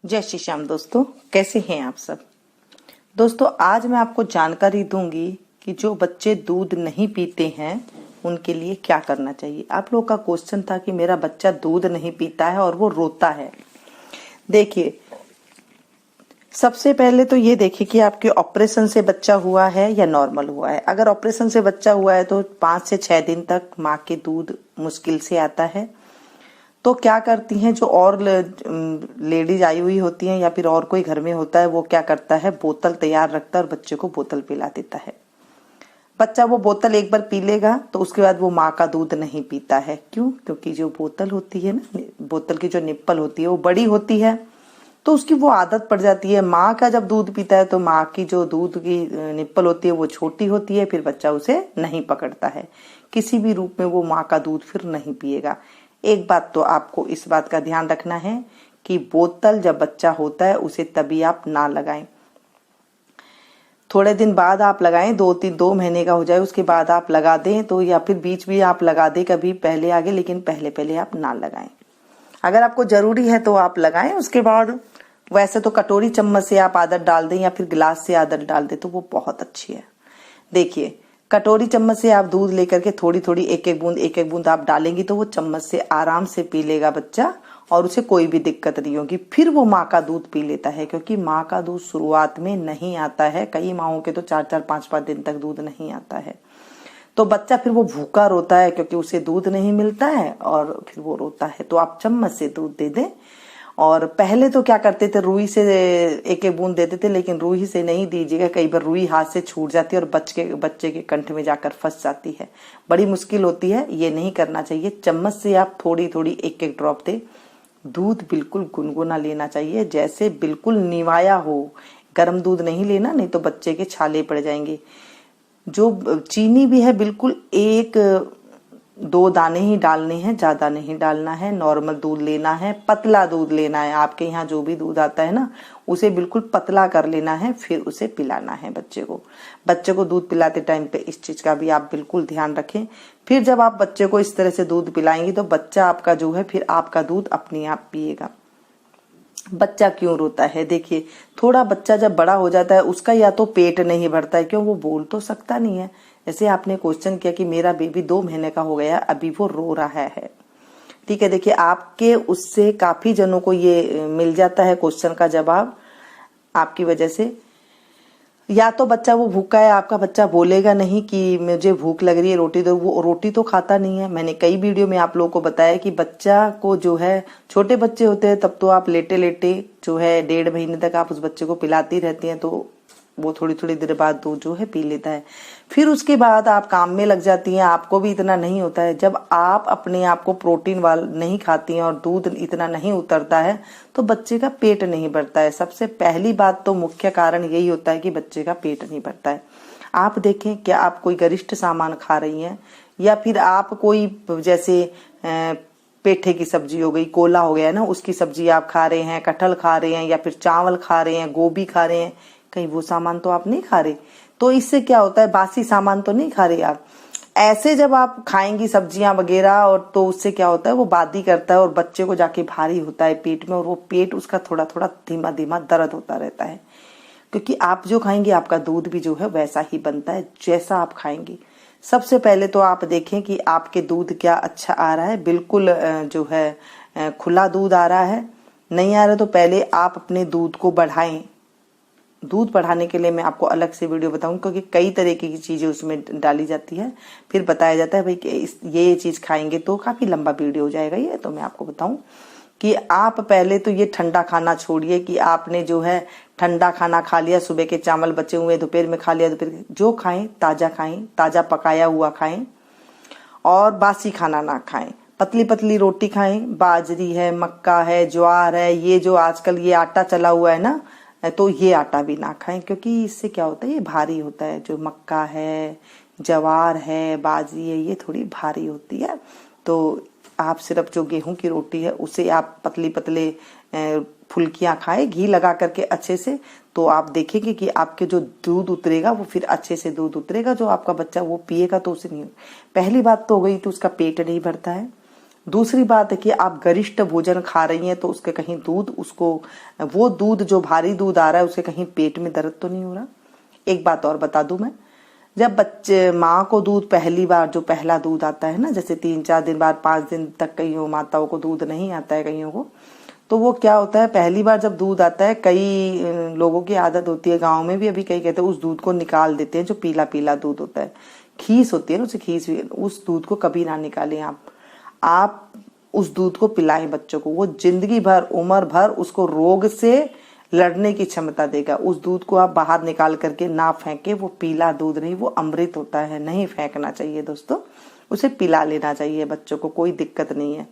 जय श्री श्याम दोस्तों, कैसे हैं आप सब। दोस्तों आज मैं आपको जानकारी दूंगी कि जो बच्चे दूध नहीं पीते हैं उनके लिए क्या करना चाहिए। आप लोग का क्वेश्चन था कि मेरा बच्चा दूध नहीं पीता है और वो रोता है। देखिए, सबसे पहले तो ये देखिए कि आपके ऑपरेशन से बच्चा हुआ है या नॉर्मल हुआ है। अगर ऑपरेशन से बच्चा हुआ है तो 5 से 6 दिन तक माँ के दूध मुश्किल से आता है। तो क्या करती हैं, जो और लेडीज आई हुई होती हैं या फिर और कोई घर में होता है, वो क्या करता है, बोतल तैयार रखता है और बच्चे को बोतल पिला देता है। बच्चा वो बोतल एक बार पी लेगा तो उसके बाद वो माँ का दूध नहीं पीता है। क्यों? क्योंकि जो बोतल होती है ना, बोतल की जो निप्पल होती है वो बड़ी होती है, तो उसकी वो आदत पड़ जाती है। माँ का जब दूध पीता है तो माँ की जो दूध की निप्पल होती है वो छोटी होती है, फिर बच्चा उसे नहीं पकड़ता है। किसी भी रूप में वो माँ का दूध फिर नहीं पिएगा। एक बात तो आपको इस बात का ध्यान रखना है कि बोतल जब बच्चा होता है उसे तभी आप ना लगाएं। थोड़े दिन बाद आप लगाएं, 2 महीने का हो जाए उसके बाद आप लगा दें तो, या फिर बीच भी आप लगा दें कभी पहले आगे, लेकिन पहले आप ना लगाएं। अगर आपको जरूरी है तो आप लगाएं, उसके बाद वैसे तो कटोरी चम्मच से आप आदत डाल दें या फिर गिलास से आदत डाल दें तो वो बहुत अच्छी है। देखिए, कटोरी चम्मच से आप दूध लेकर के थोड़ी थोड़ी एक एक बूंद आप डालेंगी तो वो चम्मच से आराम से पी लेगा बच्चा और उसे कोई भी दिक्कत नहीं होगी। फिर वो माँ का दूध पी लेता है, क्योंकि माँ का दूध शुरुआत में नहीं आता है। कई माओं के तो 4-5 दिन तक दूध नहीं आता है। तो बच्चा फिर वो भूखा रोता है क्योंकि उसे दूध नहीं मिलता है और फिर वो रोता है। तो आप चम्मच से दूध दे दें। और पहले तो क्या करते थे, रुई से एक बूंद देते थे, लेकिन रुई से नहीं दीजिएगा। कई बार रुई हाथ से छूट जाती है और बच्चे के कंठ में जाकर फंस जाती है, बड़ी मुश्किल होती है। ये नहीं करना चाहिए। चम्मच से आप थोड़ी थोड़ी एक ड्रॉप दे। दूध बिल्कुल गुनगुना लेना चाहिए, जैसे बिल्कुल निवाया हो। गर्म दूध नहीं लेना, नहीं तो बच्चे के छाले पड़ जाएंगे। जो चीनी भी है बिल्कुल 1-2 दाने ही डालने हैं, ज्यादा नहीं डालना है। नॉर्मल दूध लेना है, पतला दूध लेना है। आपके यहाँ जो भी दूध आता है ना, उसे बिल्कुल पतला कर लेना है, फिर उसे पिलाना है बच्चे को। बच्चे को दूध पिलाते टाइम पे इस चीज का भी आप बिल्कुल ध्यान रखें। फिर जब आप बच्चे को इस तरह से दूध पिलाएंगे तो बच्चा आपका जो है फिर आपका दूध अपने आप पिएगा। बच्चा क्यों रोता है? देखिए, थोड़ा बच्चा जब बड़ा हो जाता है उसका या तो पेट नहीं भरता है, क्यों, वो बोल तो सकता नहीं है। जैसे आपने क्वेश्चन किया कि मेरा बेबी 2 महीने का हो गया, अभी वो रो रहा है। ठीक है, देखिए आपके उससे काफी जनों को ये मिल जाता है क्वेश्चन का जवाब आपकी वजह से। या तो बच्चा वो भूखा है, आपका बच्चा बोलेगा नहीं कि मुझे भूख लग रही है, रोटी दो। वो रोटी तो खाता नहीं है। मैंने कई वीडियो में आप लोगों को बताया कि बच्चा को जो है, छोटे बच्चे होते हैं तब तो आप लेटे लेटे जो है 1.5 महीने तक आप उस बच्चे को पिलाती रहती हैं, तो वो थोड़ी थोड़ी देर बाद दूध जो है पी लेता है। फिर उसके बाद आप काम में लग जाती हैं, आपको भी इतना नहीं होता है। जब आप अपने आप को प्रोटीन वाला नहीं खाती हैं और दूध इतना नहीं उतरता है तो बच्चे का पेट नहीं भरता है। सबसे पहली बात तो मुख्य कारण यही होता है कि बच्चे का पेट नहीं भरता है। आप देखें, क्या आप कोई गरिष्ठ सामान खा रही हैं, या फिर आप कोई जैसे पेठे की सब्जी हो गई, कोला हो गया ना, उसकी सब्जी आप खा रहे हैं, कटहल खा रहे हैं, या फिर चावल खा रहे हैं, गोभी खा रहे हैं, कहीं वो सामान तो आप नहीं खा रहे। तो इससे क्या होता है, बासी सामान तो नहीं खा रहे आप। ऐसे जब आप खाएंगी सब्जियां वगैरह, और तो उससे क्या होता है, वो बादी करता है और बच्चे को जाके भारी होता है पेट में, और वो पेट उसका थोड़ा थोड़ा धीमा धीमा दर्द होता रहता है। क्योंकि आप जो खाएंगे आपका दूध भी जो है वैसा ही बनता है जैसा आप खाएंगे। सबसे पहले तो आप देखें कि आपके दूध क्या अच्छा आ रहा है। बिल्कुल जो है खुला दूध आ रहा है, नहीं आ रहा तो पहले आप अपने दूध को बढ़ाएं। दूध बढ़ाने के लिए मैं आपको अलग से वीडियो बताऊंगी, क्योंकि कई तरीके की चीजें उसमें डाली जाती है। फिर बताया जाता है भाई कि ये चीज खाएंगे तो काफी लंबा वीडियो हो जाएगा ये, तो मैं आपको बताऊं कि आप पहले तो ये ठंडा खाना छोड़िए कि आपने जो है ठंडा खाना खा लिया, सुबह के चावल बचे हुए दोपहर में खा लिया, दोपहर जो खाएं ताजा पकाया हुआ खाएं और बासी खाना ना खाएं। पतली पतली रोटी खाएं, बाजरी है, मक्का है, ज्वार है, ये जो आजकल ये आटा चला हुआ है ना, तो ये आटा भी ना खाएं, क्योंकि इससे क्या होता है, ये भारी होता है। जो मक्का है, ज्वार है, बाजरी है, ये थोड़ी भारी होती है। तो आप सिर्फ जो गेहूं की रोटी है उसे आप पतली पतले फुल्कियां खाएं, घी लगा करके अच्छे से। तो आप देखेंगे कि आपके जो दूध उतरेगा वो फिर अच्छे से दूध उतरेगा, जो आपका बच्चा वो पिएगा तो उसे नहीं। पहली बात तो हो गई तो उसका पेट नहीं भरता है। दूसरी बात है कि आप गरिष्ठ भोजन खा रही हैं तो उसके कहीं दूध, उसको वो दूध जो भारी दूध आ रहा है उसके कहीं पेट में दर्द तो नहीं हो रहा। एक बात और बता दूं मैं, जब बच्चे माँ को दूध पहली बार, जो पहला दूध आता है ना, जैसे 3-4 दिन बाद 5 दिन तक कईयों माताओं को दूध नहीं आता है कईयों को, तो वो क्या होता है, पहली बार जब दूध आता है, कई लोगों की आदत होती है, गाँव में भी अभी कई कहते हैं उस दूध को निकाल देते हैं, जो पीला पीला दूध होता है, खीस होती है ना, उसे खीस, उस दूध को कभी ना निकालें आप उस दूध को पिलाएं बच्चों को। वो जिंदगी भर, उम्र भर उसको रोग से लड़ने की क्षमता देगा। उस दूध को आप बाहर निकाल करके ना फेंके, वो पीला दूध नहीं, वो अमृत होता है, नहीं फेंकना चाहिए दोस्तों, उसे पिला लेना चाहिए बच्चों को, कोई दिक्कत नहीं है।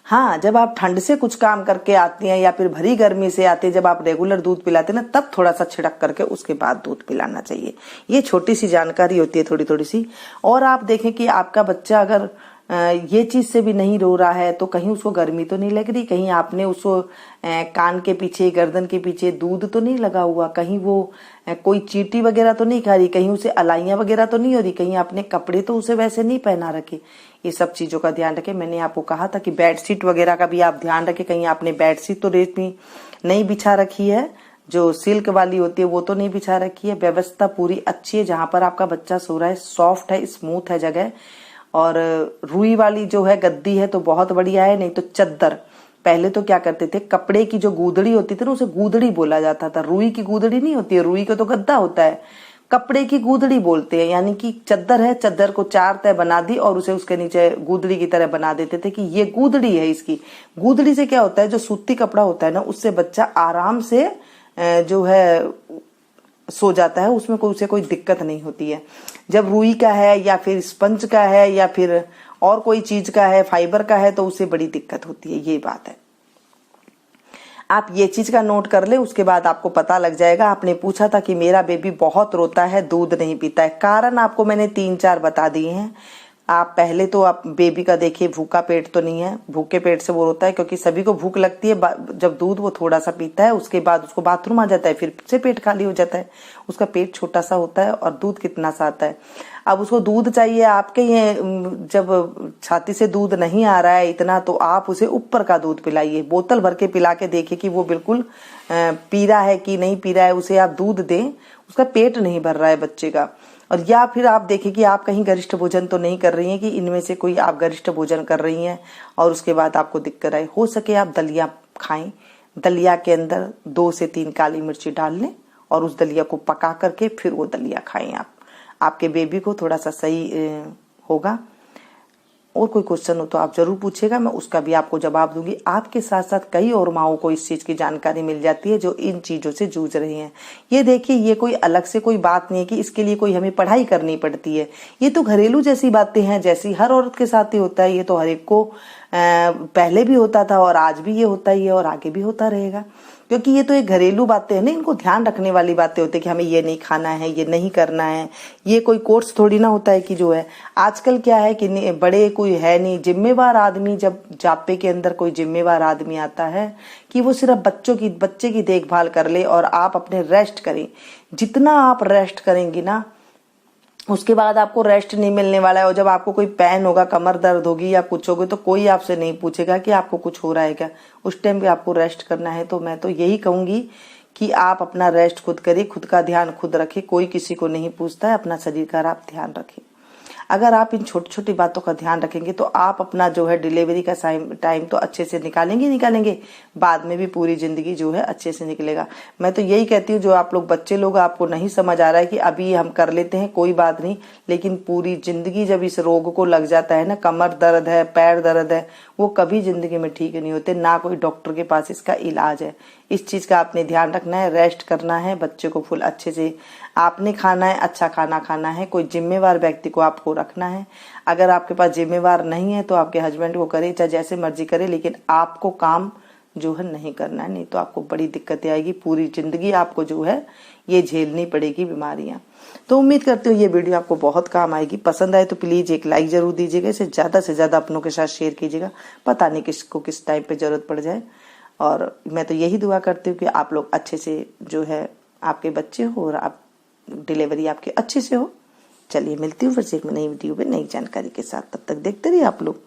हाँ, जब आप ठंड से कुछ काम करके आती हैं या फिर भरी गर्मी से आते हैं, जब आप रेगुलर दूध पिलाते हैं ना, तब थोड़ा सा छिड़क करके उसके बाद दूध पिलाना चाहिए। ये छोटी सी जानकारी होती है, थोड़ी थोड़ी सी। और आप देखें कि आपका बच्चा अगर ये चीज से भी नहीं रो रहा है तो कहीं उसको गर्मी तो नहीं लग रही, कहीं आपने उसको कान के पीछे, गर्दन के पीछे दूध तो नहीं लगा हुआ, कहीं वो कोई चींटी वगैरह तो नहीं खा रही, कहीं उसे अलाइयां वगैरह तो नहीं हो रही, कहीं आपने कपड़े तो उसे वैसे नहीं पहना रखे। ये सब चीजों का ध्यान रखें। मैंने आपको कहा था कि बेडशीट वगैरह का भी आप ध्यान रखें, कहीं आपने बेडशीट तो रेशमी नहीं बिछा रखी है, जो सिल्क वाली होती है वो तो नहीं बिछा रखी है। व्यवस्था पूरी अच्छी है, जहां पर आपका बच्चा सो रहा है सॉफ्ट है, स्मूथ है जगह। और रुई वाली जो है गद्दी है तो बहुत बढ़िया है, नहीं तो चद्दर। पहले तो क्या करते थे, कपड़े की जो गूदड़ी होती थी ना, उसे गूदड़ी बोला जाता था, रुई की गूदड़ी नहीं होती है, रुई का तो गद्दा होता है, कपड़े की गूदड़ी बोलते हैं। यानी कि चद्दर है, चद्दर को 4 तह बना दी और उसे उसके नीचे गूदड़ी की तरह बना देते थे कि ये गूदड़ी है इसकी। गूदड़ी से क्या होता है, जो सूती कपड़ा होता है ना, उससे बच्चा आराम से जो है सो जाता है, उसमें उसे कोई दिक्कत नहीं होती है। जब रुई का है या फिर स्पंज का है या फिर और कोई चीज का है, फाइबर का है, तो उसे बड़ी दिक्कत होती है। ये बात है, आप ये चीज का नोट कर ले, उसके बाद आपको पता लग जाएगा। आपने पूछा था कि मेरा बेबी बहुत रोता है, दूध नहीं पीता है, कारण आपको मैंने 3-4 बता दिए हैं। आप पहले तो आप बेबी का देखिए, भूखा पेट तो नहीं है, भूखे पेट से वो रोता है, क्योंकि सभी को भूख लगती है। जब दूध वो थोड़ा सा पीता है उसके बाद उसको बाथरूम आ जाता है, फिर से पेट खाली हो जाता है, उसका पेट छोटा सा होता है और दूध कितना सा आता है। अब उसको दूध चाहिए आपके, ये जब छाती से दूध नहीं आ रहा है इतना, तो आप उसे ऊपर का दूध पिलाइए, बोतल भर के पिला के देखिए कि वो बिल्कुल पी रहा है कि नहीं पी रहा है, उसे आप दूध दें, उसका पेट नहीं भर रहा है बच्चे का। और या फिर आप देखें कि आप कहीं गरिष्ठ भोजन तो नहीं कर रही हैं, कि इनमें से कोई आप गरिष्ठ भोजन कर रही हैं और उसके बाद आपको दिक्कत आए। हो सके आप दलिया खाएं, दलिया के अंदर 2 से 3 काली मिर्ची डाल लें और उस दलिया को पका करके फिर वो दलिया खाएं आप, आपके बेबी को थोड़ा सा सही होगा। और कोई क्वेश्चन हो तो आप जरूर पूछेगा, मैं उसका भी आपको जवाब दूंगी। आपके साथ साथ कई और माओं को इस चीज की जानकारी मिल जाती है जो इन चीजों से जूझ रही हैं। ये देखिए, ये कोई अलग से कोई बात नहीं है कि इसके लिए कोई हमें पढ़ाई करनी पड़ती है। ये तो घरेलू जैसी बातें हैं, जैसी हर औरत के साथ ही होता है। ये तो हर एक को पहले भी होता था और आज भी ये होता ही है और आगे भी होता रहेगा, क्योंकि ये तो एक घरेलू बातें हैं ना, इनको ध्यान रखने वाली बातें होती है कि हमें ये नहीं खाना है, ये नहीं करना है। ये कोई कोर्स थोड़ी ना होता है कि जो है आजकल क्या है कि बड़े कोई है नहीं, जिम्मेवार आदमी, जब जापे के अंदर कोई जिम्मेवार आदमी आता है कि वो सिर्फ बच्चे की देखभाल कर ले और आप अपने रेस्ट करें। जितना आप रेस्ट करेंगी ना, उसके बाद आपको रेस्ट नहीं मिलने वाला है। और जब आपको कोई पेन होगा, कमर दर्द होगी या कुछ होगी, तो कोई आपसे नहीं पूछेगा कि आपको कुछ हो रहा है क्या, उस टाइम पे आपको रेस्ट करना है। तो मैं तो यही कहूंगी कि आप अपना रेस्ट खुद करिए, खुद का ध्यान खुद रखें, कोई किसी को नहीं पूछता है, अपना शरीर का आप ध्यान रखें। अगर आप इन छोटी छोटी बातों का ध्यान रखेंगे तो आप अपना जो है डिलीवरी का टाइम तो अच्छे से निकालेंगे, बाद में भी पूरी जिंदगी जो है अच्छे से निकलेगा। मैं तो यही कहती हूँ, जो आप लोग बच्चे लोग, आपको नहीं समझ आ रहा है कि अभी हम कर लेते हैं कोई बात नहीं, लेकिन पूरी जिंदगी जब इस रोग को लग जाता है ना, कमर दर्द है, पैर दर्द है, वो कभी जिंदगी में ठीक नहीं होते, ना कोई डॉक्टर के पास इसका इलाज है। इस चीज का आपने ध्यान रखना है, रेस्ट करना है, बच्चे को फुल अच्छे से आपने खाना है, अच्छा खाना खाना है, कोई जिम्मेवार व्यक्ति को आपको रखना है। अगर आपके पास जिम्मेवार नहीं है तो आपके हस्बैंड को करे, चाहे जैसे मर्जी करे, लेकिन आपको काम जो है नहीं करना है, नहीं तो आपको बड़ी दिक्कतें आएगी, पूरी जिंदगी आपको जो है ये झेलनी पड़ेगी बीमारियां। तो उम्मीद करती हूँ ये वीडियो आपको बहुत काम आएगी। पसंद आए तो प्लीज एक लाइक जरूर दीजिएगा, इसे ज्यादा से ज्यादा अपनों के साथ शेयर कीजिएगा, पता नहीं किसको किस टाइम पे जरूरत पड़ जाए। और मैं तो यही दुआ करती हूँ कि आप लोग अच्छे से जो है आपके बच्चे हो और आप डिलीवरी आपकी अच्छे से हो। चलिए मिलती हूँ फिर से एक नई वीडियो में नई जानकारी के साथ, तब तक देखते रहिए आप लोग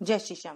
जय श्री श्याम।